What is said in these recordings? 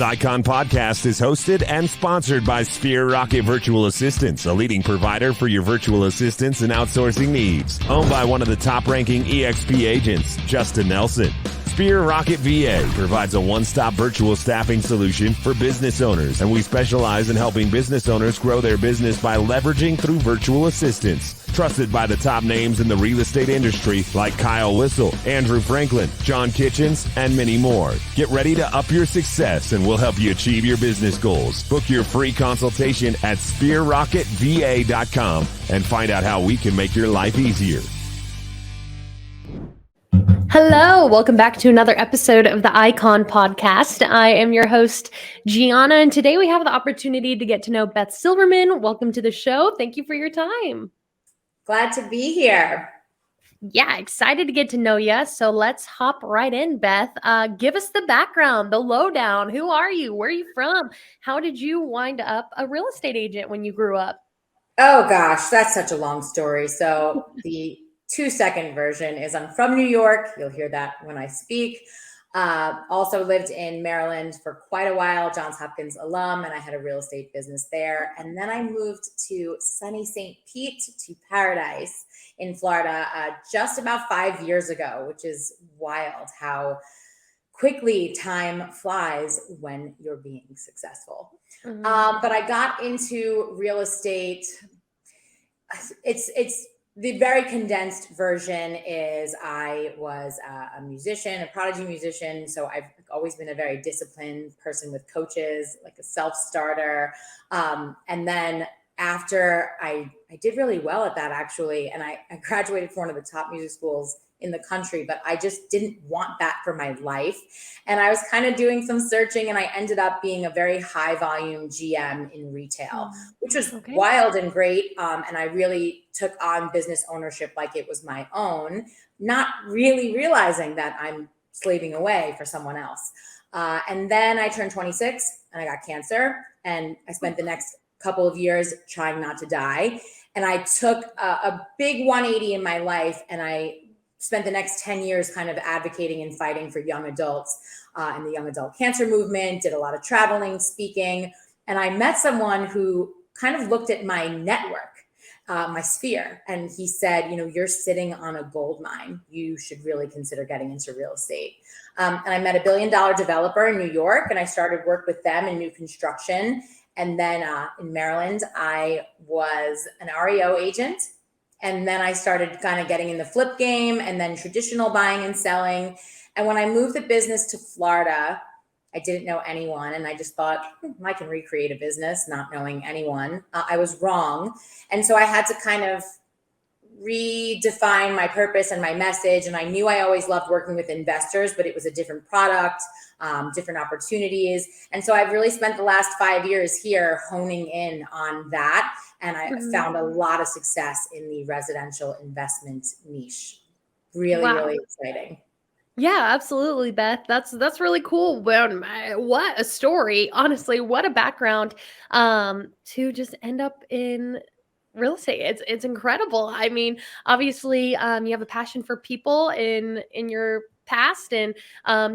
This Icon podcast is hosted and sponsored by Sphere Rocket Virtual Assistants, a leading provider for your virtual assistants and outsourcing needs. Owned by one of the top-ranking EXP agents, Justin Nelson. Sphere Rocket VA provides a one-stop virtual staffing solution for business owners, and we specialize in helping business owners grow their business by leveraging through virtual assistants. Trusted by the top names in the real estate industry like Kyle Whistle, Andrew Franklin, John Kitchens, and many more. Get ready to up your success and we'll help you achieve your business goals. Book your free consultation at sphererocketva.com and find out how we can make your life easier. Hello, welcome back to another episode of the Icon Podcast. I am your host, Gianna, and today we have the opportunity to get to know Beth Silverman. Welcome to the show. Thank you for your time. Glad to be here. Yeah, excited to get to know you. So let's hop right in, Beth. Give us the background, the lowdown. Who are you? Where are you from? How did you wind up a real estate agent when you grew up? Oh gosh, that's such a long story. So the 2-second version is I'm from New York. You'll hear that when I speak. Also lived in Maryland for quite a while, Johns Hopkins alum, and I had a real estate business there. And then I moved to sunny St. Pete, to Paradise in Florida just about 5 years ago, which is wild how quickly time flies when you're being successful. Mm-hmm. But I got into real estate. It's the very condensed version is I was a musician, a prodigy musician. So I've always been a very disciplined person with coaches, like a self-starter. And then after I did really well at that, actually, and I graduated from one of the top music schools in the country, but I just didn't want that for my life. And I was kind of doing some searching, and I ended up being a very high volume GM in retail, which was wild and great. And I really took on business ownership like it was my own, not really realizing that I'm slaving away for someone else. And then I turned 26 and I got cancer, and I spent the next couple of years trying not to die. And I took a big 180 in my life, and I spent the next 10 years kind of advocating and fighting for young adults in the young adult cancer movement, did a lot of traveling, speaking. And I met someone who kind of looked at my network, my sphere. And he said, you're sitting on a gold mine. You should really consider getting into real estate. And I met $1 billion developer in New York, and I started work with them in new construction. And then in Maryland, I was an REO agent. And then I started kind of getting in the flip game, and then traditional buying and selling. And when I moved the business to Florida, I didn't know anyone. And I just thought, I can recreate a business not knowing anyone. I was wrong. And so I had to kind of redefine my purpose and my message. And I knew I always loved working with investors, but it was a different product, different opportunities. And so I've really spent the last 5 years here honing in on that. And I found a lot of success in the residential investment niche. Really exciting. Yeah, absolutely, Beth. That's really cool. What a story. Honestly, what a background to just end up in real estate. It's incredible. I mean, obviously, you have a passion for people in your past, and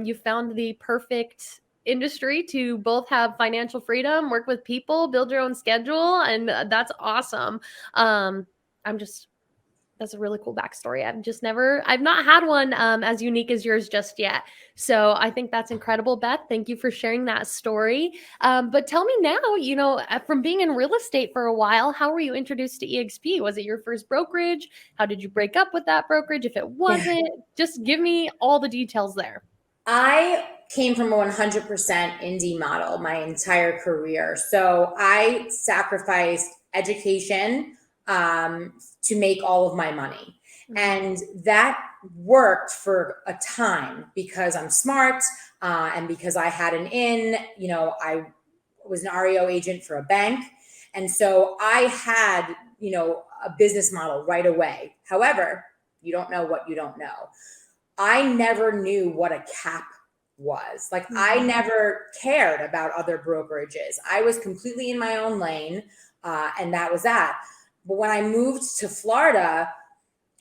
you found the perfect industry to both have financial freedom, work with people, build your own schedule, and that's awesome. That's a really cool backstory. I've not had one as unique as yours just yet. So I think that's incredible, Beth. Thank you for sharing that story. But tell me now, from being in real estate for a while, how were you introduced to EXP? Was it your first brokerage? How did you break up with that brokerage? If it wasn't, just give me all the details there. I came from a 100% indie model my entire career. So I sacrificed education to make all of my money. And that worked for a time because I'm smart and because I had an in, I was an REO agent for a bank. And so I had, a business model right away. However, you don't know what you don't know. I never knew what a cap was. Like, I never cared about other brokerages. I was completely in my own lane, and that was that. But when I moved to Florida,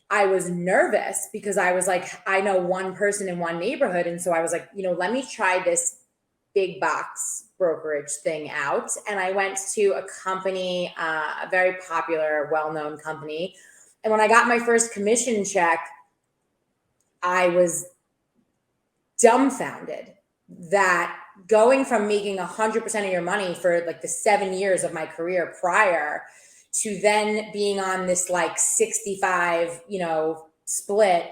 I was nervous because I was like, I know one person in one neighborhood. And so I was like, let me try this big box brokerage thing out. And I went to a company, a very popular, well-known company. And when I got my first commission check, I was dumbfounded that going from making 100% of your money for like the 7 years of my career prior to then being on this like 65, split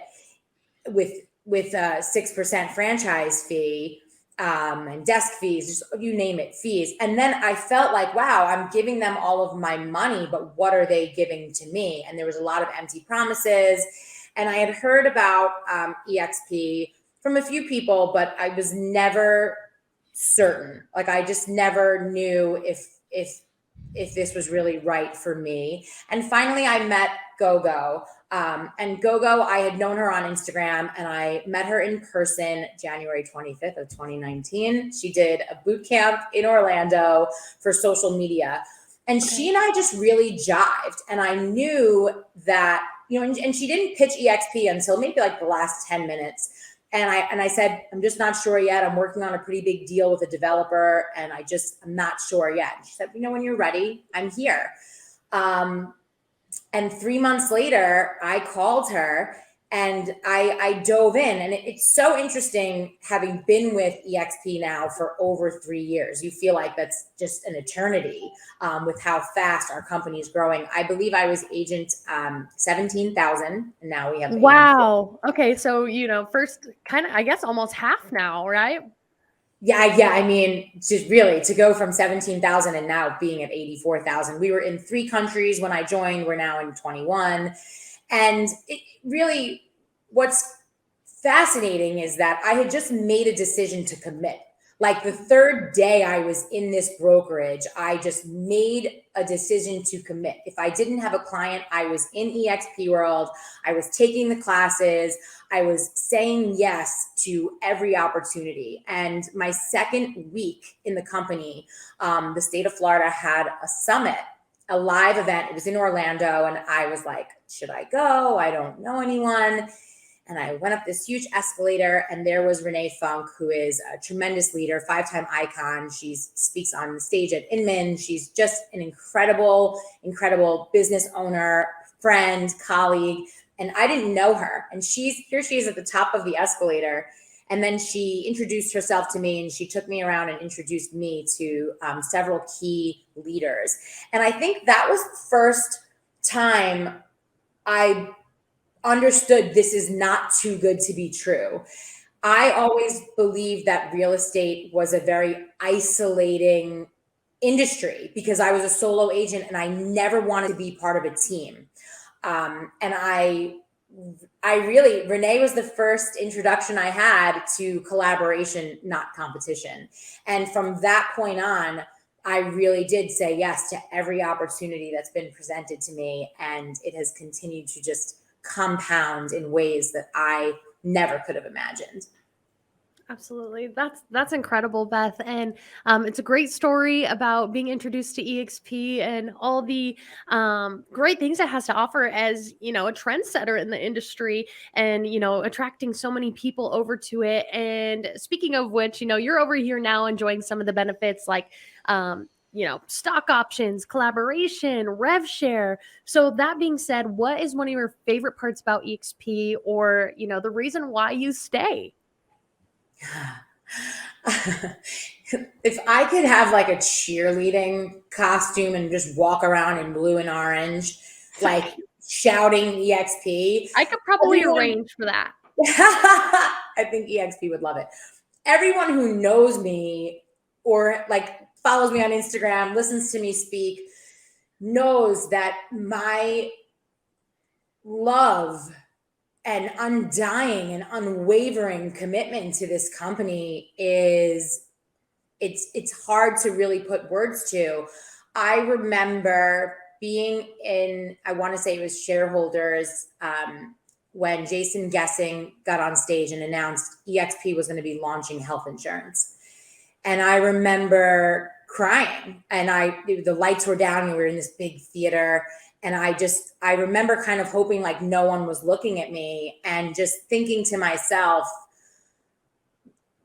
with a 6% franchise fee, and desk fees, just you name it, fees. And then I felt like, wow, I'm giving them all of my money, but what are they giving to me? And there was a lot of empty promises. And I had heard about EXP from a few people, but I was never certain. Like I just never knew if this was really right for me. And finally I met Gogo. And Gogo, I had known her on Instagram, and I met her in person January 25th of 2019. She did a boot camp in Orlando for social media. And she and I just really jived. And I knew that, and she didn't pitch EXP until maybe like the last 10 minutes. And I said, I'm just not sure yet. I'm working on a pretty big deal with a developer, and I'm not sure yet. And she said, when you're ready, I'm here. And 3 months later, I called her and I dove in. And it's so interesting having been with EXP now for over 3 years. You feel like that's just an eternity with how fast our company is growing. I believe I was agent 17,000, and now we have. Wow. Okay. So, first kind of, I guess almost half now, right? Yeah. I mean, just really to go from 17,000 and now being at 84,000. We were in 3 countries when I joined. We're now in 21. And it really, what's fascinating is that I had just made a decision to commit. Like the 3rd day I was in this brokerage, I just made a decision to commit. If I didn't have a client, I was in EXP world. I was taking the classes. I was saying yes to every opportunity. And my 2nd week in the company, the state of Florida had a summit, a live event. It was in Orlando. And I was like, should I go? I don't know anyone. And I went up this huge escalator, and there was Renee Funk, who is a tremendous leader, 5-time icon. She speaks on the stage at Inman. She's just an incredible, incredible business owner, friend, colleague. And I didn't know her. And here she is at the top of the escalator. And then she introduced herself to me, and she took me around and introduced me to several key leaders. And I think that was the first time I understood this is not too good to be true. I always believed that real estate was a very isolating industry because I was a solo agent and I never wanted to be part of a team. And I really, Renee was the first introduction I had to collaboration, not competition. And from that point on, I really did say yes to every opportunity that's been presented to me. And it has continued to just compound in ways that I never could have imagined. Absolutely. That's incredible, Beth. And it's a great story about being introduced to EXP and all the great things it has to offer as, a trendsetter in the industry and, attracting so many people over to it. And speaking of which, you're over here now enjoying some of the benefits like, stock options, collaboration, rev share. So that being said, what is one of your favorite parts about EXP or, the reason why you stay? If I could have like a cheerleading costume and just walk around in blue and orange, like shouting EXP, I could probably arrange for that. I think EXP would love it. Everyone who knows me or like follows me on Instagram, listens to me speak, knows that my love and undying and unwavering commitment to this company is it's hard to really put words to. I remember being in, I want to say it was shareholders, when Jason Gessing got on stage and announced EXP was going to be launching health insurance. And I remember crying, and the lights were down, and we were in this big theater. And I remember kind of hoping like no one was looking at me and just thinking to myself,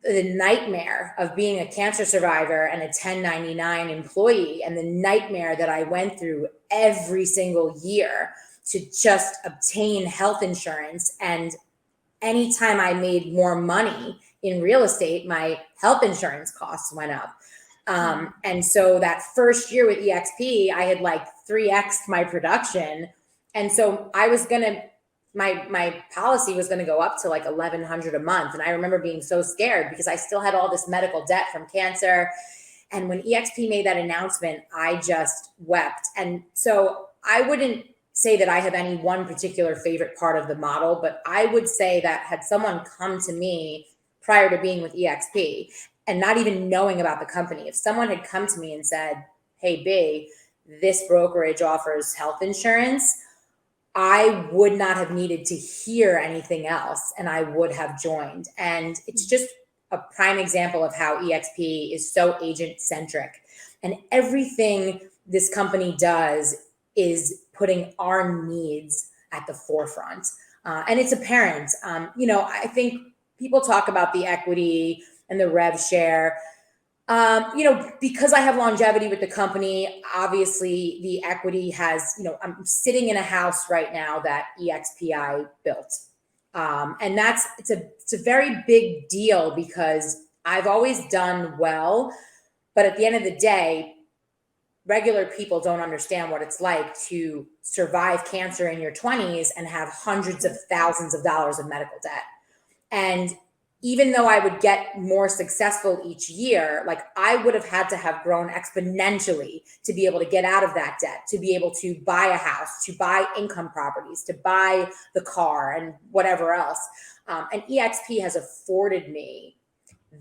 the nightmare of being a cancer survivor and a 1099 employee, and the nightmare that I went through every single year to just obtain health insurance. And anytime I made more money in real estate, my health insurance costs went up. And so that first year with EXP, I had like 3x'd my production. And so I was going to, my policy was going to go up to like $1,100 a month. And I remember being so scared because I still had all this medical debt from cancer. And when EXP made that announcement, I just wept. And so I wouldn't say that I have any one particular favorite part of the model, but I would say that had someone come to me prior to being with EXP and not even knowing about the company, if someone had come to me and said, hey, B, this brokerage offers health insurance, I would not have needed to hear anything else and I would have joined. And it's just a prime example of how EXP is so agent centric. And everything this company does is putting our needs at the forefront. And it's apparent. I think people talk about the equity and the rev share. Because I have longevity with the company, obviously the equity has, I'm sitting in a house right now that EXPI built. And it's a very big deal because I've always done well, but at the end of the day, regular people don't understand what it's like to survive cancer in your 20s and have hundreds of thousands of dollars of medical debt. And even though I would get more successful each year, like I would have had to have grown exponentially to be able to get out of that debt, to be able to buy a house, to buy income properties, to buy the car and whatever else. And EXP has afforded me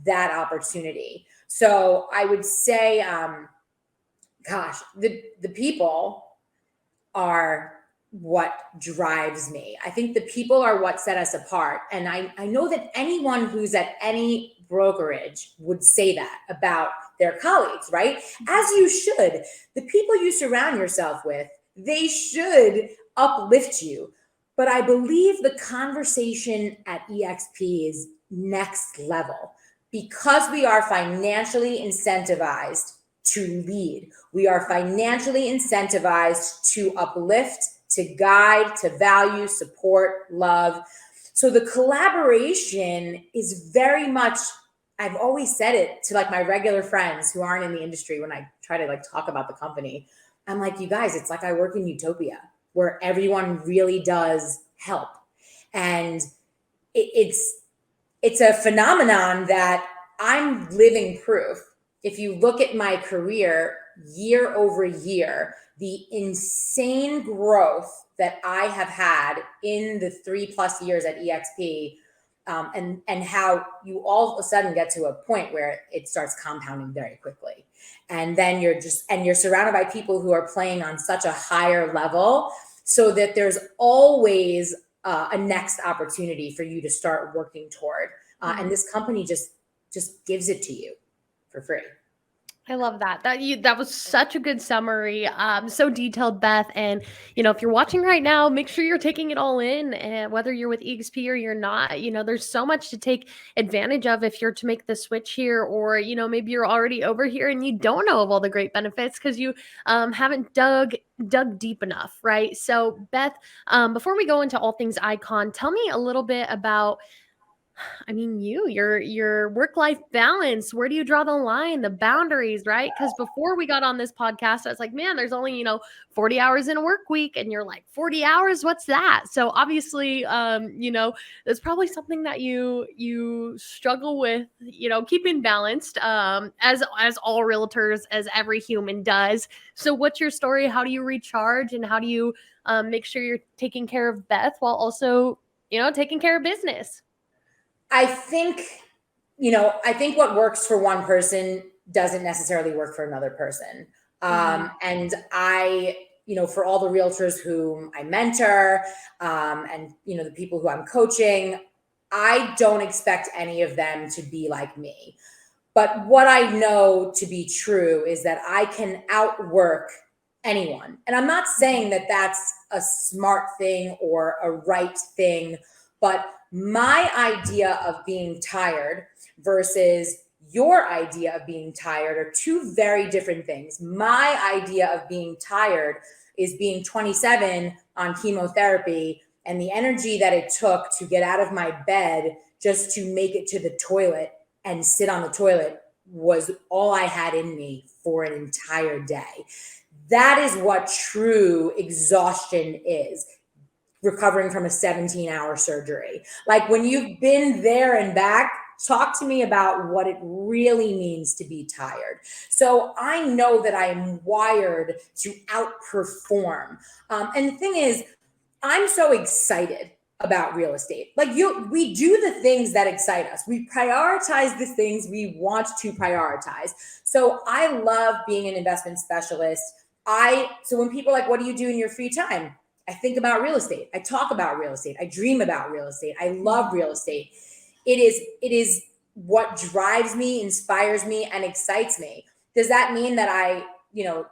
that opportunity. So I would say, the people are what drives me. I think the people are what set us apart. And I know that anyone who's at any brokerage would say that about their colleagues, right? As you should. The people you surround yourself with, they should uplift you. But I believe the conversation at EXP is next level because we are financially incentivized to lead. We are financially incentivized to uplift, to guide, to value, support, love. So the collaboration is very much, I've always said it to like my regular friends who aren't in the industry when I try to like talk about the company. I'm like, you guys, it's like I work in utopia where everyone really does help. And it's a phenomenon that I'm living proof. If you look at my career year over year, the insane growth that I have had in the 3+ years at EXP, and how you all of a sudden get to a point where it starts compounding very quickly. And then you're surrounded by people who are playing on such a higher level so that there's always a next opportunity for you to start working toward. And this company just gives it to you for free. I love that. That was such a good summary. So detailed, Beth. And if you're watching right now, make sure you're taking it all in. And whether you're with EXP or you're not, there's so much to take advantage of if you're to make the switch here, or maybe you're already over here and you don't know of all the great benefits because you haven't dug deep enough, right? So, Beth, before we go into all things Icon, tell me a little bit about your work-life balance. Where do you draw the line, the boundaries, right? Because before we got on this podcast, I was like, man, there's only, 40 hours in a work week. And you're like, 40 hours? What's that? So obviously, there's probably something that you struggle with, keeping balanced, as all realtors, as every human does. So what's your story? How do you recharge, and how do you make sure you're taking care of Beth while also, taking care of business? I think what works for one person doesn't necessarily work for another person. And I, for all the realtors whom I mentor, and, the people who I'm coaching, I don't expect any of them to be like me. But what I know to be true is that I can outwork anyone. And I'm not saying that that's a smart thing or a right thing, but my idea of being tired versus your idea of being tired are two very different things. My idea of being tired is being 27 on chemotherapy, and the energy that it took to get out of my bed just to make it to the toilet and sit on the toilet was all I had in me for an entire day. That is what true exhaustion is, recovering from a 17-hour surgery. Like when you've been there and back, talk to me about what it really means to be tired. So I know that I am wired to outperform. And the thing is, I'm so excited about real estate. Like we do the things that excite us. We prioritize the things we want to prioritize. So I love being an investment specialist. So when people are like, what do you do in your free time? I think about real estate. I talk about real estate. I dream about real estate. I love real estate. It is what drives me, inspires me, and excites me. Does that mean that I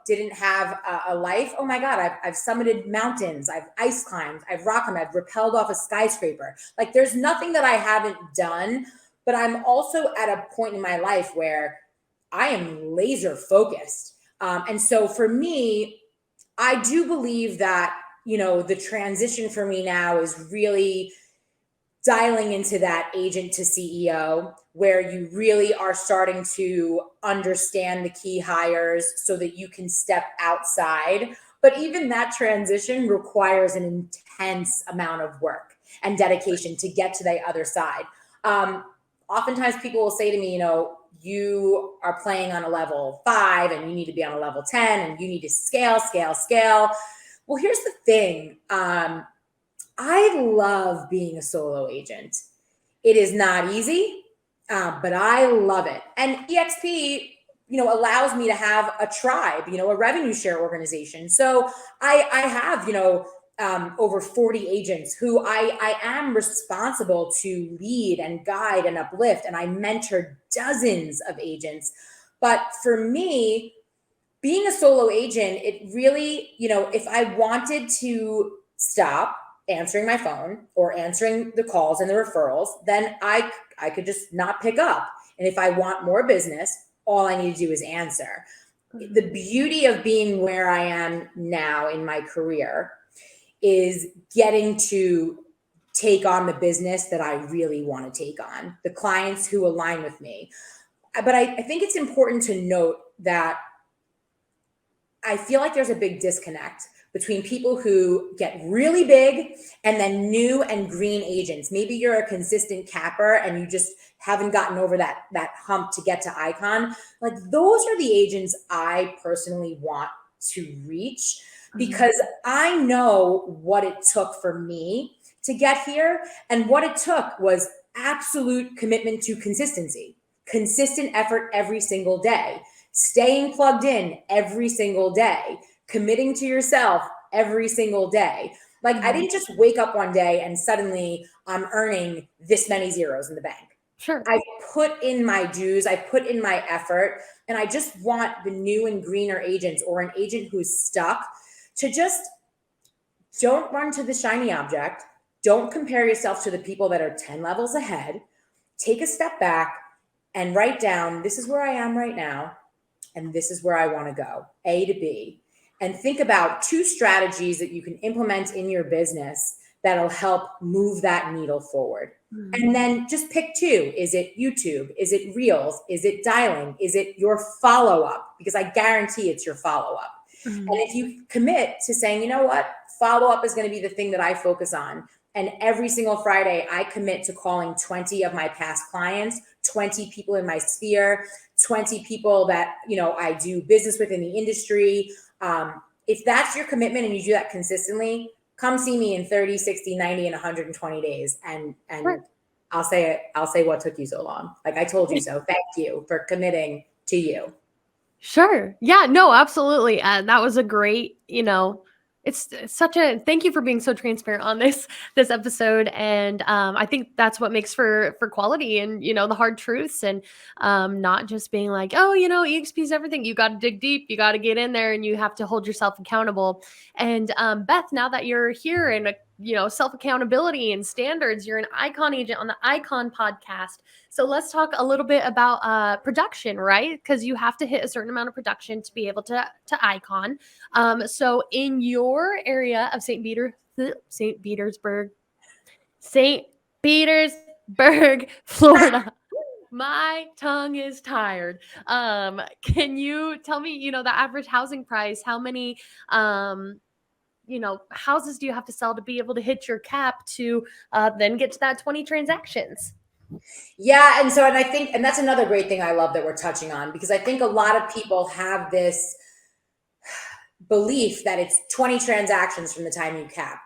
didn't have a life? Oh my God, I've summited mountains, I've ice climbed, I've rock climbed, I've rappelled off a skyscraper. Like there's nothing that I haven't done, but I'm also at a point in my life where I am laser focused. And so for me, I do believe that, the transition for me now is really dialing into that agent to CEO, where you really are starting to understand the key hires so that you can step outside. But even that transition requires an intense amount of work and dedication to get to the other side. Oftentimes people will say to me, you are playing on a level 5 and you need to be on a level 10 and you need to scale. Well, here's the thing. I love being a solo agent. It is not easy, but I love it. And EXP, allows me to have a tribe, a revenue share organization. So I have, over 40 agents who I am responsible to lead and guide and uplift. And I mentor dozens of agents. But for me, being a solo agent, it really, if I wanted to stop answering my phone or answering the calls and the referrals, then I could just not pick up. And if I want more business, all I need to do is answer. The beauty of being where I am now in my career is getting to take on the business that I really want to take on, the clients who align with me. But I think it's important to note that I feel like there's a big disconnect between people who get really big and then new and green agents. Maybe you're a consistent capper and you just haven't gotten over that hump to get to icon. Like those are the agents I personally want to reach, because I know what it took for me to get here. And what it took was absolute commitment to consistency, consistent effort every single day, staying plugged in every single day, committing to yourself every single day. Like I didn't just wake up one day and suddenly I'm earning this many zeros in the bank. Sure. I put in my dues, I put in my effort, and I just want the new and greener agents or an agent who's stuck to just don't run to the shiny object. Don't compare yourself to the people that are 10 levels ahead. Take a step back and write down, this is where I am right now, and this is where I want to go, A to B. And think about 2 strategies that you can implement in your business that'll help move that needle forward. And then just pick 2. Is it YouTube? Is it Reels? Is it dialing? Is it your follow-up? Because I guarantee it's your follow-up. And if you commit to saying, you know what, follow-up is going to be the thing that I focus on. And every single Friday, I commit to calling 20 of my past clients, 20 people in my sphere, 20 people that, I do business with in the industry. If that's your commitment and you do that consistently, come see me in 30, 60, 90, and 120 days. And Right. I'll say what took you so long. Like I told you so. Thank you for committing to you. Sure. Yeah, no, absolutely. That was a great, it's such a thank you for being so transparent on this episode. And I think that's what makes for quality and, the hard truths, and not just being like, oh, EXP is everything. You got to dig deep. You got to get in there and you have to hold yourself accountable. And Beth, now that you're here and self accountability and standards. You're an icon agent on the Icon podcast. So let's talk a little bit about production, right? Because you have to hit a certain amount of production to be able to icon. So in your area of St. Petersburg, Florida. My tongue is tired. Can you tell me, the average housing price? How many, houses do you have to sell to be able to hit your cap to then get to that 20 transactions? Yeah. And I think, and that's another great thing I love that we're touching on, because I think a lot of people have this belief that it's 20 transactions from the time you cap.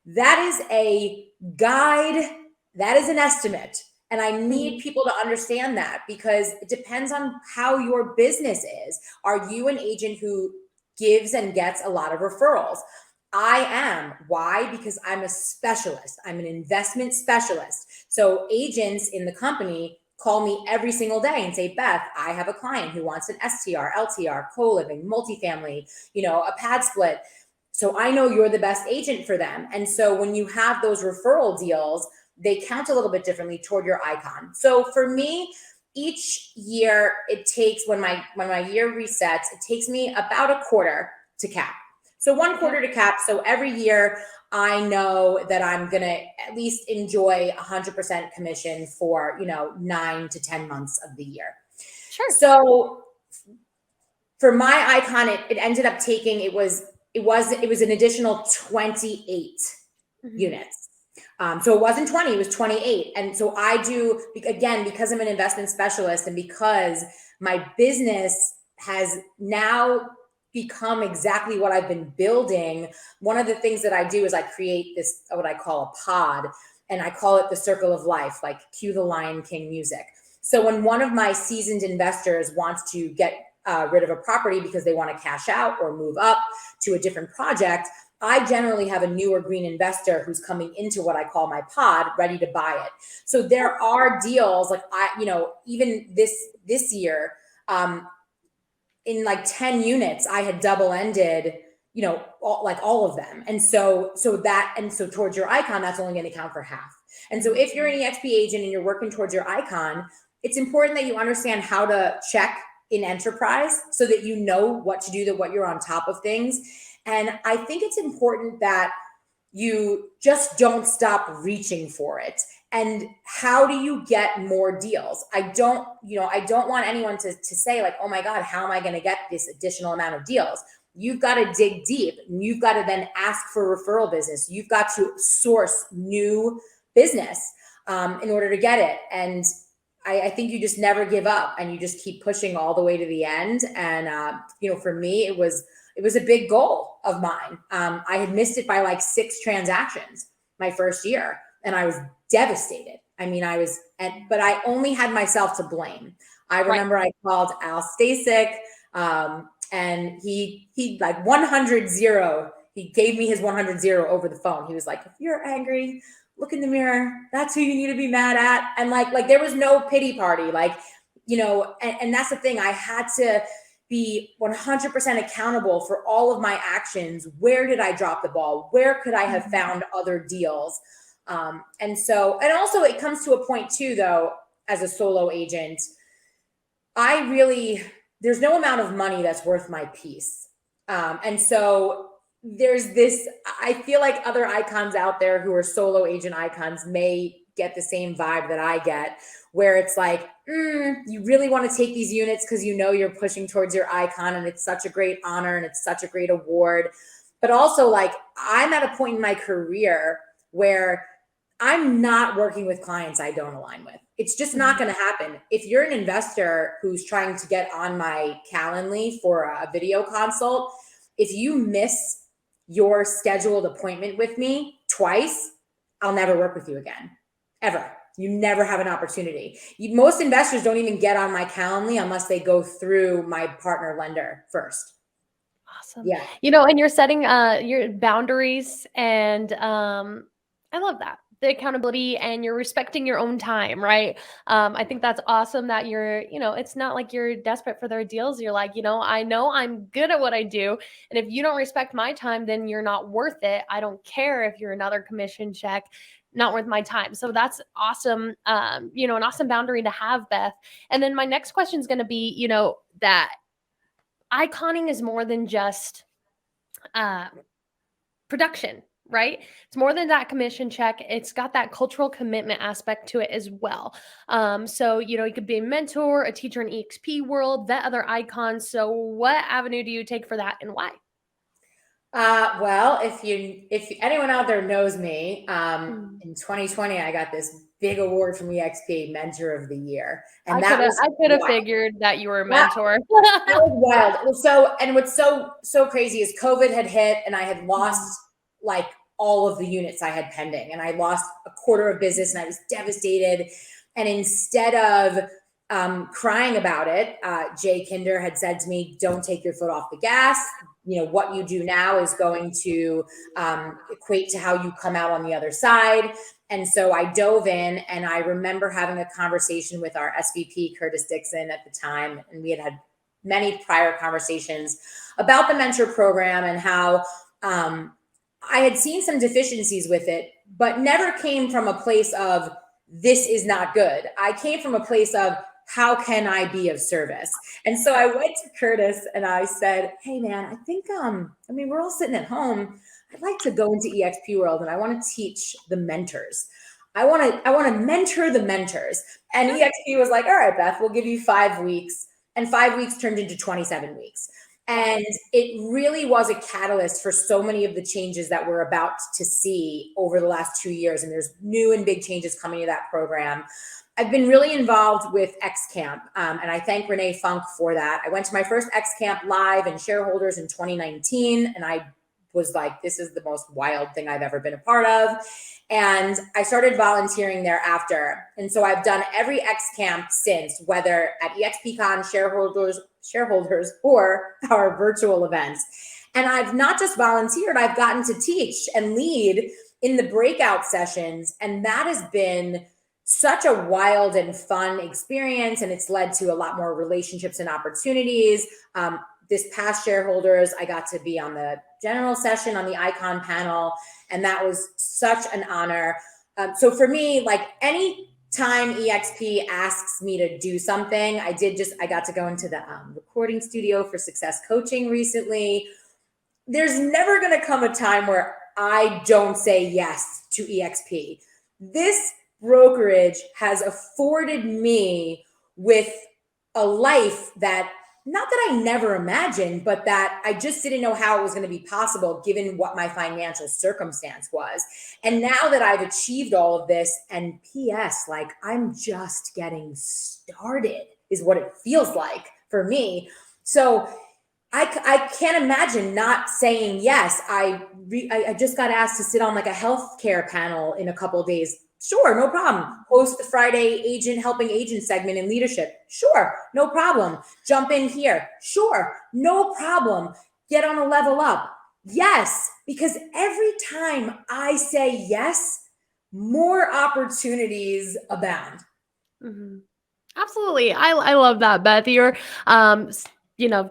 That is a guide. That is an estimate. And I need people to understand that, because it depends on how your business is. Are you an agent who gives and gets a lot of referrals? I am. Why? Because I'm a specialist. I'm an investment specialist. So agents in the company call me every single day and say, Beth, I have a client who wants an STR, LTR, co-living, multifamily, a pad split. So I know you're the best agent for them. And so when you have those referral deals, they count a little bit differently toward your icon. So for me, each year it takes, when my year resets, it takes me about a quarter to cap. So one quarter to cap. So every year I know that I'm going to at least enjoy 100% commission for, 9 to 10 months of the year. Sure. So for my icon, it ended up taking, it was an additional 28 units. So it wasn't 20, it was 28. And so I do, again, because I'm an investment specialist and because my business has now become exactly what I've been building, one of the things that I do is I create this, what I call a pod, and I call it the circle of life, like cue the Lion King music. So when one of my seasoned investors wants to get rid of a property because they want to cash out or move up to a different project, I generally have a newer green investor who's coming into what I call my pod, ready to buy it. So there are deals like even this year, in like 10 units, I had double-ended, all of them. And so towards your icon, that's only going to count for half. And so if you're an EXP agent and you're working towards your icon, it's important that you understand how to check in enterprise so that you know what to do, that what you're on top of things. And I think it's important that you just don't stop reaching for it. And how do you get more deals? I don't want anyone to say like, oh my God, how am I going to get this additional amount of deals? You've got to dig deep, and you've got to then ask for referral business. You've got to source new business in order to get it. And I think you just never give up, and you just keep pushing all the way to the end. And, for me, it was a big goal of mine. I had missed it by like 6 transactions my first year, and I was devastated. I mean, but I only had myself to blame. I remember I called Al Stasek, and he like 100-0. He gave me his 100-0 over the phone. He was like, if you're angry, look in the mirror. That's who you need to be mad at. And like there was no pity party, and that's the thing. I had to be 100% accountable for all of my actions. Where did I drop the ball? Where could I have found other deals? And also it comes to a point too, though, as a solo agent, there's no amount of money that's worth my peace. And so there's this, I feel like other icons out there who are solo agent icons may get the same vibe that I get, where it's like, you really want to take these units because you're pushing towards your icon, and it's such a great honor and it's such a great award. But also, like, I'm at a point in my career where I'm not working with clients I don't align with. It's just not going to happen. If you're an investor who's trying to get on my Calendly for a video consult, if you miss your scheduled appointment with me twice, I'll never work with you again, ever. You never have an opportunity. Most investors don't even get on my Calendly unless they go through my partner lender first. Awesome. Yeah. And you're setting your boundaries and I love that. The accountability, and you're respecting your own time, right? I think that's awesome that you're, it's not like you're desperate for their deals. You're like, I know I'm good at what I do. And if you don't respect my time, then you're not worth it. I don't care if you're another commission check, not worth my time. So that's awesome. An awesome boundary to have, Beth. And then my next question is going to be, that iconing is more than just uh, production, right? It's more than that commission check. It's got that cultural commitment aspect to it as well. So, you could be a mentor, a teacher in EXP world, vet other icons. So what avenue do you take for that, and why? Well, if anyone out there knows me, in 2020, I got this big award from EXP Mentor of the Year. And I could have figured that you were a mentor. That was wild. So, and what's so crazy is COVID had hit, and I had lost like all of the units I had pending, and I lost a quarter of business, and I was devastated. And instead of crying about it, Jay Kinder had said to me, "Don't take your foot off the gas. What you do now is going to equate to how you come out on the other side." And so I dove in, and I remember having a conversation with our SVP, Curtis Dixon, at the time. And we had many prior conversations about the mentor program and how I had seen some deficiencies with it, but never came from a place of this is not good. I came from a place of how can I be of service? And so I went to Curtis and I said, "Hey man, I think, we're all sitting at home. I'd like to go into EXP world, and I want to teach the mentors. I want to mentor the mentors." And EXP was like, "All right, Beth, we'll give you 5 weeks." And 5 weeks turned into 27 weeks. And it really was a catalyst for so many of the changes that we're about to see over the last 2 years. And there's new and big changes coming to that program. I've been really involved with X Camp, and I thank Renee Funk for that. I went to my first X Camp live and shareholders in 2019, and I was like, this is the most wild thing I've ever been a part of. And I started volunteering thereafter. And so I've done every X Camp since, whether at EXPCon shareholders or our virtual events. And I've not just volunteered, I've gotten to teach and lead in the breakout sessions. And that has been such a wild and fun experience. And it's led to a lot more relationships and opportunities. This past shareholders, I got to be on the general session on the icon panel, and that was such an honor. So for me, like any time EXP asks me to do something, I got to go into the recording studio for success coaching recently. There's never going to come a time where I don't say yes to EXP. This brokerage has afforded me with a life that, not that I never imagined, but that I just didn't know how it was going to be possible given what my financial circumstance was. And now that I've achieved all of this, and PS, like I'm just getting started is what it feels like for me. So I can't imagine not saying yes. I just got asked to sit on like a healthcare panel in a couple of days. Sure, no problem. Host the Friday helping agent segment in leadership. Sure, no problem. Jump in here. Sure, no problem. Get on a level up. Yes, because every time I say yes, more opportunities abound. Mm-hmm. Absolutely. I love that, Beth. You're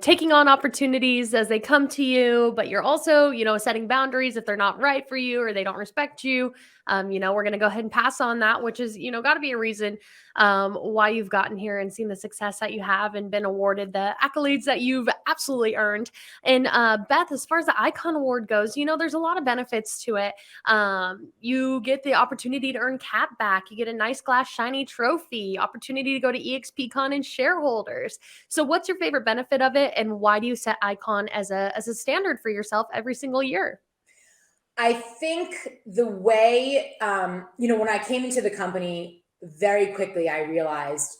taking on opportunities as they come to you, but you're also, setting boundaries if they're not right for you or they don't respect you. We're going to go ahead and pass on that, which is, got to be a reason why you've gotten here and seen the success that you have and been awarded the accolades that you've absolutely earned. And Beth, as far as the Icon Award goes, there's a lot of benefits to it. You get the opportunity to earn cap back. You get a nice glass shiny trophy, opportunity to go to EXPCon and shareholders. So what's your favorite benefit of it, and why do you set Icon as a standard for yourself every single year? I think the way, when I came into the company, very quickly I realized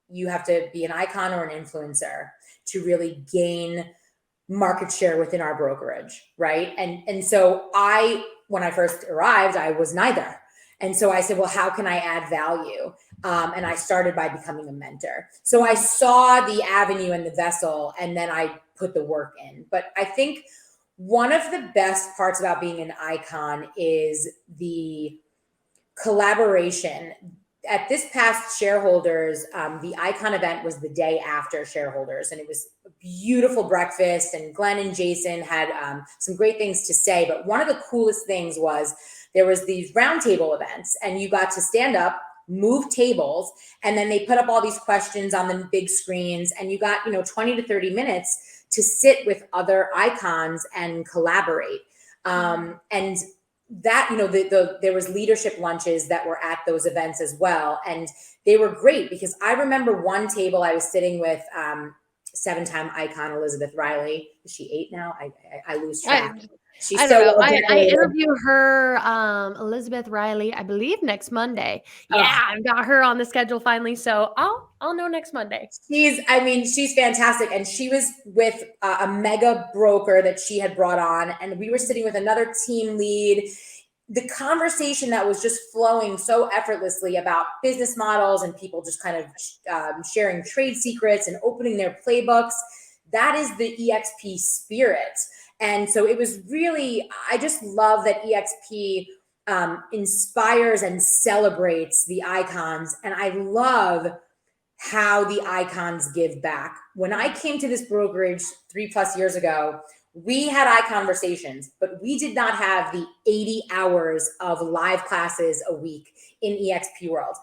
you have to be an icon or an influencer to really gain market share within our brokerage, right? And so when I first arrived, I was neither. And so I said, well, how can I add value? And I started by becoming a mentor. So I saw the avenue and the vessel, and then I put the work in. But I think One of the best parts about being an icon is the collaboration. At this past shareholders, the icon event was the day after shareholders, and it was a beautiful breakfast, and Glenn and Jason had some great things to say. But one of the coolest things was there was these roundtable events, and you got to stand up, move tables, and then they put up all these questions on the big screens, and you got 20 to 30 minutes to sit with other icons and collaborate. And that, there was leadership lunches that were at those events as well. And they were great because I remember one table I was sitting with 7-time icon Elizabeth Riley. Is she 8 now? I lose track. She's I don't know. well I interview her, Elizabeth Riley, I believe next Monday. Yeah, I've got her on the schedule finally. So I'll know next Monday. She's fantastic. And she was with a mega broker that she had brought on, and we were sitting with another team lead. The conversation that was just flowing so effortlessly about business models and people just kind of sharing trade secrets and opening their playbooks. That is the EXP spirit. And so it was really, I just love that EXP inspires and celebrates the icons. And I love how the icons give back. When I came to this brokerage 3+ years ago, we had iConversations, but we did not have the 80 hours of live classes a week in EXP World.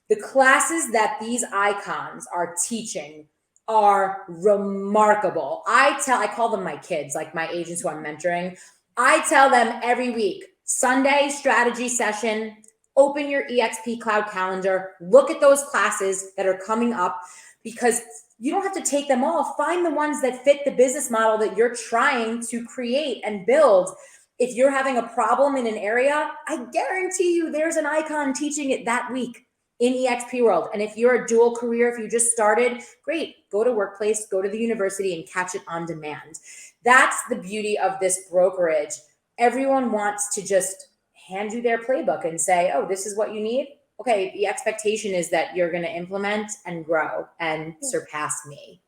The classes that these icons are teaching are remarkable. I call them my kids, like my agents who I'm mentoring. I tell them every week, Sunday strategy session, open your EXP Cloud calendar, look at those classes that are coming up, because you don't have to take them all. Find the ones that fit the business model that you're trying to create and build. If you're having a problem in an area, I guarantee you there's an icon teaching it that week in EXP World. And if you're a dual career, if you just started, great, go to Workplace, go to the university and catch it on demand. That's the beauty of this brokerage. Everyone wants to just hand you their playbook and say, oh, this is what you need. Okay, the expectation is that you're going to implement and grow and surpass me.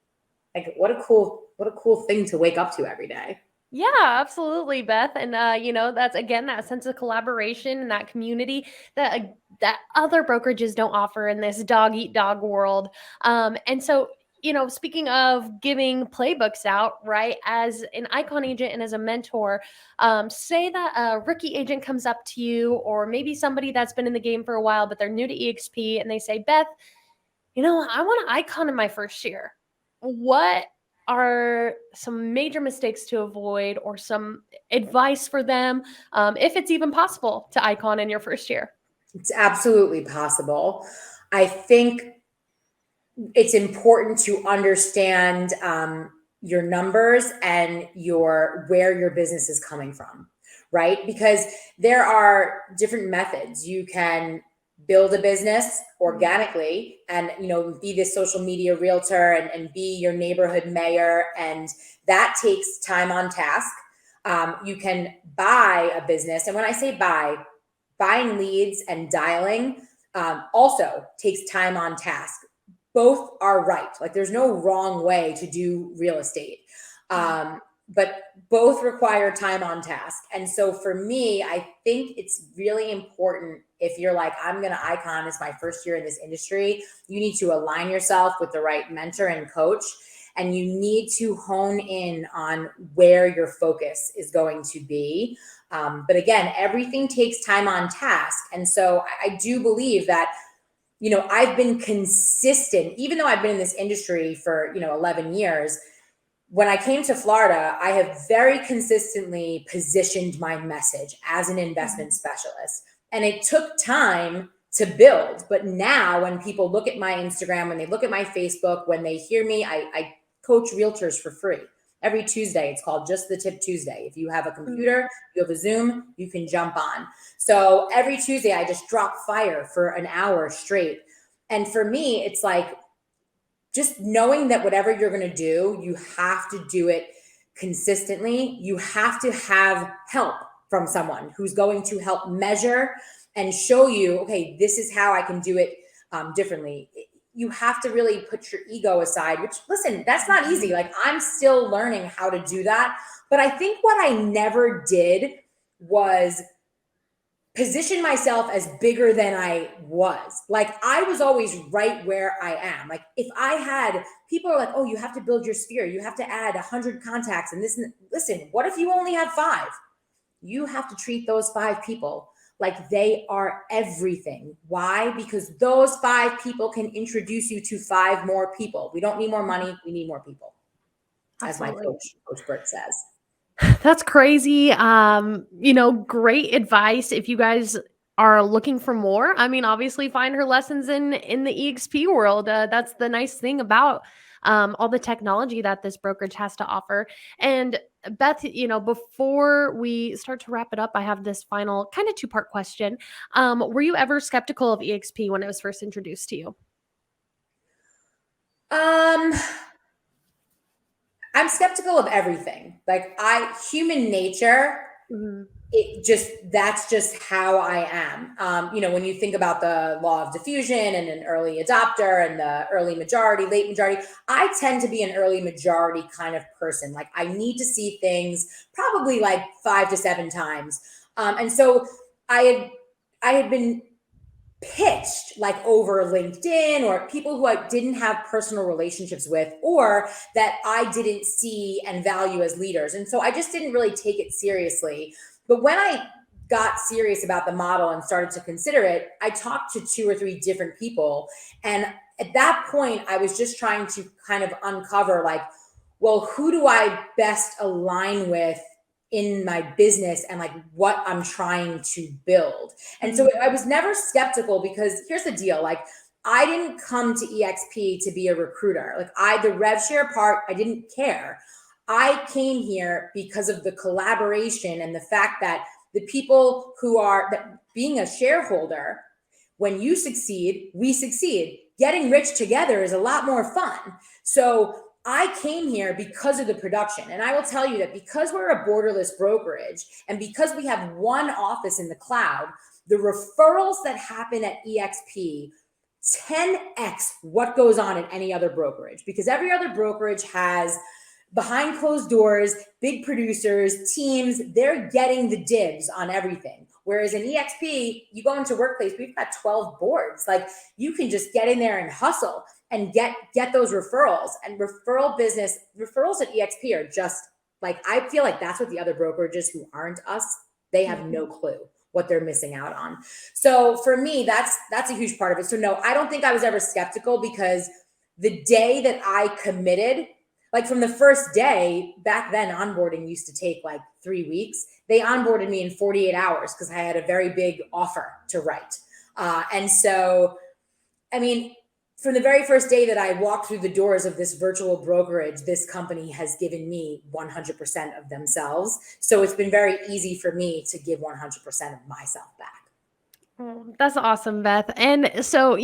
Like, what a cool thing to wake up to every day. Yeah, absolutely, Beth. And that's again that sense of collaboration and that community that other brokerages don't offer in this dog eat dog world. And so, speaking of giving playbooks out, right? As an icon agent and as a mentor, say that a rookie agent comes up to you, or maybe somebody that's been in the game for a while, but they're new to EXP, and they say, Beth, I want an icon in my first year. What are some major mistakes to avoid, or some advice for them, if it's even possible to icon in your first year? It's absolutely possible. I think it's important to understand your numbers and where your business is coming from, right? Because there are different methods. You can build a business organically and be this social media realtor and be your neighborhood mayor, and that takes time on task. You can buy a business, and when I say buying leads and dialing also takes time on task. Both are right. Like, there's no wrong way to do real estate, but both require time on task. And so for me, I think it's really important, if you're like, I'm going to icon, it's my first year in this industry, you need to align yourself with the right mentor and coach, and you need to hone in on where your focus is going to be. But again, everything takes time on task. And so I do believe that, I've been consistent, even though I've been in this industry for, 11 years. When I came to Florida, I have very consistently positioned my message as an investment specialist. And it took time to build. But now when people look at my Instagram, when they look at my Facebook, when they hear me, I coach realtors for free. Every Tuesday, it's called Just the Tip Tuesday. If you have a computer, you have a Zoom, you can jump on. So every Tuesday, I just drop fire for an hour straight. And for me, it's like, just knowing that whatever you're going to do, you have to do it consistently. You have to have help from someone who's going to help measure and show you, okay, this is how I can do it differently. you have to really put your ego aside, which, listen, that's not easy. Like, I'm still learning how to do that. But I think what I never did was position myself as bigger than I was. Like, I was always right where I am. Like, if I had, people are like, oh, you have to build your sphere. You have to add 100 contacts and this. Listen, what if you only have 5? You have to treat those 5 people like they are everything. Why? Because those 5 people can introduce you to 5 more people. We don't need more money. We need more people. Absolutely. As my coach Bert says. That's crazy. Great advice. If you guys are looking for more, I mean, obviously find her lessons in the EXP world. That's the nice thing about all the technology that this brokerage has to offer. And Beth, before we start to wrap it up, I have this final kind of 2-part question. Were you ever skeptical of EXP when it was first introduced to you? I'm skeptical of everything. Like, human nature, that's just how I am. When you think about the law of diffusion and an early adopter and the early majority, late majority, I tend to be an early majority kind of person. Like, I need to see things probably like 5 to 7 times. And so I had been pitched like over LinkedIn or people who I didn't have personal relationships with, or that I didn't see and value as leaders. And so I just didn't really take it seriously. But when I got serious about the model and started to consider it, I talked to 2 or 3 different people. And at that point, I was just trying to kind of uncover, like, well, who do I best align with in my business and like what I'm trying to build. And so I was never skeptical, because here's the deal. Like, I didn't come to EXP to be a recruiter. Like, the rev share part, I didn't care. I came here because of the collaboration and the fact that the people who are being a shareholder, when you succeed, we succeed. Getting rich together is a lot more fun. So I came here because of the production. And I will tell you that because we're a borderless brokerage and because we have one office in the cloud, the referrals that happen at EXP 10x what goes on in any other brokerage, because every other brokerage has behind closed doors, big producers, teams, they're getting the dibs on everything. Whereas in EXP, you go into Workplace, we've got 12 boards. Like, you can just get in there and hustle and get those referrals. And referrals at EXP are just like, I feel like that's what the other brokerages who aren't us, they have no clue what they're missing out on. So for me, that's a huge part of it. So no, I don't think I was ever skeptical, because the day that I committed, like from the first day, back then onboarding used to take like 3 weeks. They onboarded me in 48 hours because I had a very big offer to write. And so, I mean, from the very first day that I walked through the doors of this virtual brokerage, this company has given me 100% of themselves. So it's been very easy for me to give 100% of myself back. Oh, that's awesome, Beth. And so,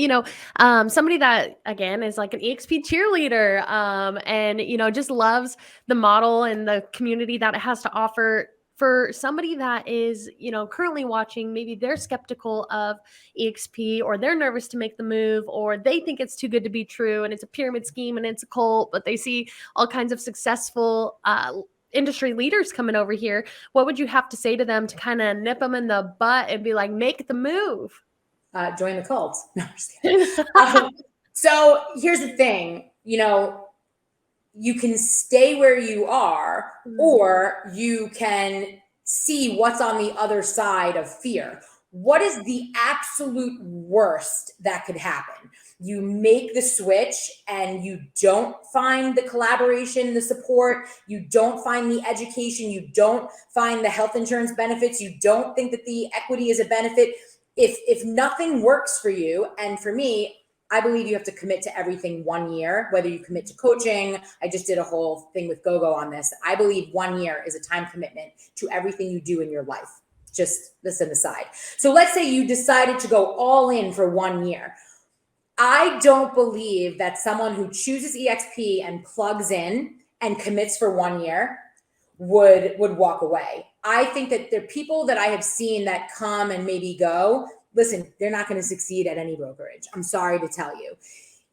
somebody that, again, is like an EXP cheerleader, and, just loves the model and the community that it has to offer. For somebody that is, currently watching, maybe they're skeptical of EXP, or they're nervous to make the move, or they think it's too good to be true and it's a pyramid scheme and it's a cult, but they see all kinds of successful industry leaders coming over here. What would you have to say to them to kind of nip them in the butt and be like, make the move? Join the cult. No, I'm just kidding. So here's the thing, you can stay where you are, or you can see what's on the other side of fear. What is the absolute worst that could happen? You make the switch and you don't find the collaboration, the support, you don't find the education, you don't find the health insurance benefits, you don't think that the equity is a benefit. If nothing works for you, and for me, I believe you have to commit to everything 1 year, whether you commit to coaching. I just did a whole thing with GoGo on this. I believe 1 year is a time commitment to everything you do in your life. Just listen aside. So let's say you decided to go all in for 1 year. I don't believe that someone who chooses EXP and plugs in and commits for 1 year would walk away. I think that there are people that I have seen that come and maybe go. Listen, they're not going to succeed at any brokerage. I'm sorry to tell you.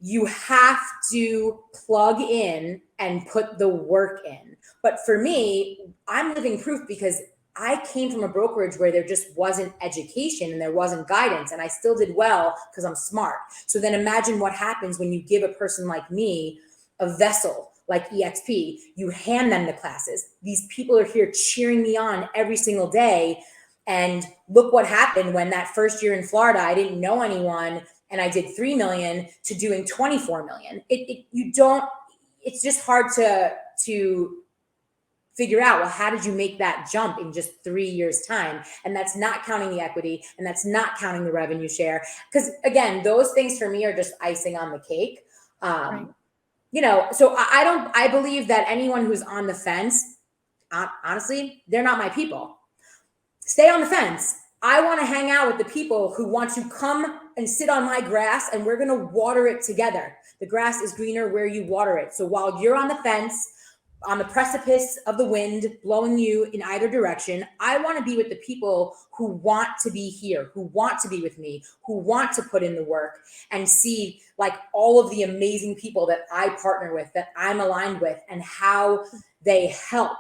you have to plug in and put the work in. But for me, I'm living proof because I came from a brokerage where there just wasn't education and there wasn't guidance, and I still did well because I'm smart. So then imagine what happens when you give a person like me a vessel like EXP. You hand them the classes. These people are here cheering me on every single day. And look what happened when that first year in Florida, I didn't know anyone and I did 3 million to doing 24 million. It's just hard to figure out, well, how did you make that jump in just 3 years time? And that's not counting the equity, and that's not counting the revenue share. Because again, those things for me are just icing on the cake. Right. So I believe that anyone who's on the fence, honestly, they're not my people. Stay on the fence. I want to hang out with the people who want to come and sit on my grass, and we're going to water it together. The grass is greener where you water it. So while you're on the fence, on the precipice of the wind blowing you in either direction, I want to be with the people who want to be here, who want to be with me, who want to put in the work and see like all of the amazing people that I partner with, that I'm aligned with, and how they help.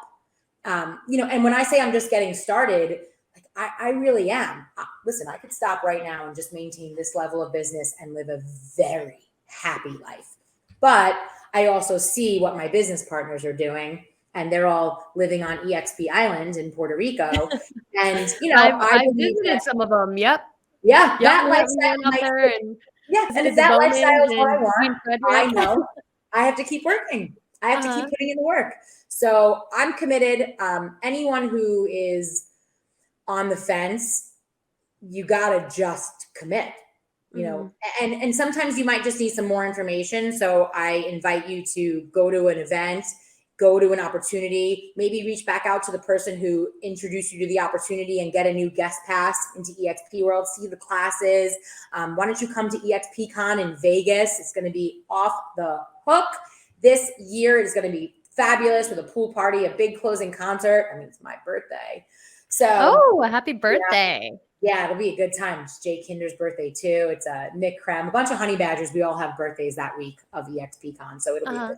And when I say I'm just getting started, like I really am. Listen, I could stop right now and just maintain this level of business and live a very happy life. But I also see what my business partners are doing, and they're all living on EXP Island in Puerto Rico. And, I visited some of them. Yep. Yeah. That lifestyle. And if that lifestyle is what I want, I know I have to keep working. I have to keep putting in the work. So I'm committed. Anyone who is on the fence, you got to just commit. And sometimes you might just need some more information. So I invite you to go to an event, go to an opportunity, maybe reach back out to the person who introduced you to the opportunity and get a new guest pass into EXP World, see the classes. Why don't you come to EXP Con in Vegas? It's going to be off the hook. This year is going to be fabulous with a pool party, a big closing concert. I mean, it's my birthday. So, happy birthday. Yeah, it'll be a good time. It's Jay Kinder's birthday too. It's Nick Krem, a bunch of honey badgers. We all have birthdays that week of EXP Con, so it'll be a good time.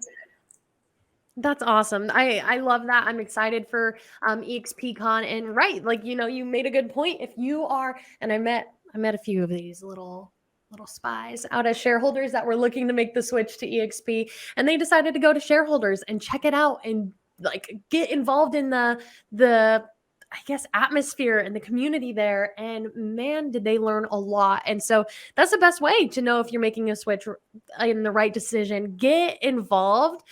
That's awesome. I love that. I'm excited for EXP Con. And right, you made a good point. If you are, and I met a few of these little spies out as shareholders that were looking to make the switch to EXP, and they decided to go to shareholders and check it out and get involved in the I guess, atmosphere and the community there. And man, did they learn a lot. And so that's the best way to know if you're making a switch in the right decision. Get involved,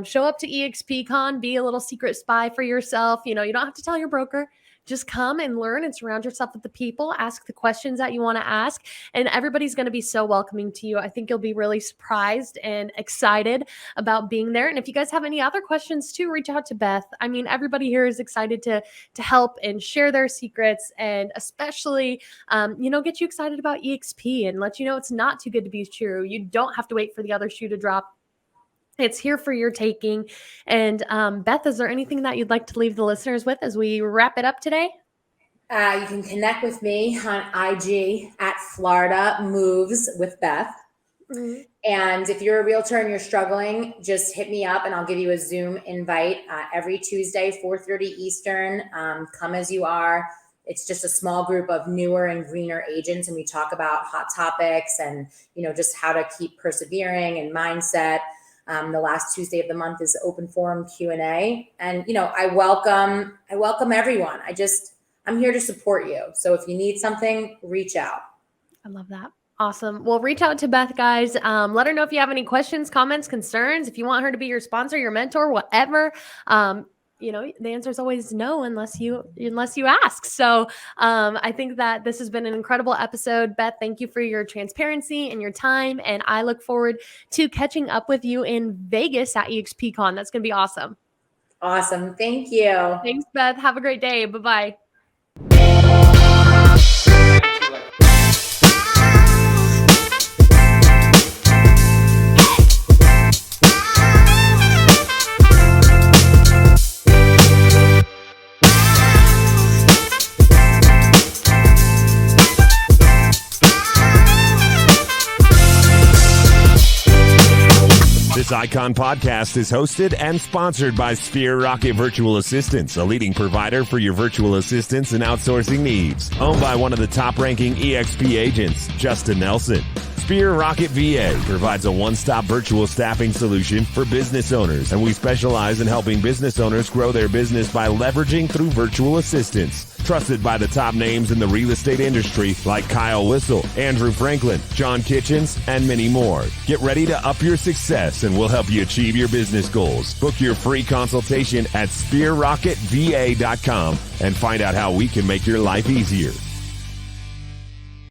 show up to EXP Con, be a little secret spy for yourself. You don't have to tell your broker. Just come and learn and surround yourself with the people, ask the questions that you want to ask, and everybody's going to be so welcoming to you. I think you'll be really surprised and excited about being there. And if you guys have any other questions too, reach out to Beth. I mean, everybody here is excited to help and share their secrets, and especially, get you excited about EXP and let you know it's not too good to be true. You don't have to wait for the other shoe to drop. It's here for your taking. And Beth, is there anything that you'd like to leave the listeners with as we wrap it up today? You can connect with me on IG at Florida Moves with Beth. Mm-hmm. And if you're a realtor and you're struggling, just hit me up and I'll give you a Zoom invite every Tuesday, 4:30 Eastern. Come as you are. It's just a small group of newer and greener agents, and we talk about hot topics and just how to keep persevering and mindset. The last Tuesday of the month is open forum Q&A. And, I welcome everyone. I'm here to support you. So if you need something, reach out. I love that. Awesome. Well, reach out to Beth, guys. Let her know if you have any questions, comments, concerns, if you want her to be your sponsor, your mentor, whatever. The answer is always no unless you ask. So I think that this has been an incredible episode. Beth, thank you for your transparency and your time. And I look forward to catching up with you in Vegas at EXP Con. That's going to be awesome. Awesome. Thank you. Thanks, Beth. Have a great day. Bye-bye. This Icon podcast is hosted and sponsored by Sphere Rocket Virtual Assistants, a leading provider for your virtual assistants and outsourcing needs. Owned by one of the top-ranking EXP agents, Justin Nelson. Sphere Rocket VA provides a one-stop virtual staffing solution for business owners, and we specialize in helping business owners grow their business by leveraging through virtual assistants. Trusted by the top names in the real estate industry like Kyle Whistle, Andrew Franklin, John Kitchens, and many more. Get ready to up your success, and we'll help you achieve your business goals. Book your free consultation at sphererocketva.com and find out how we can make your life easier.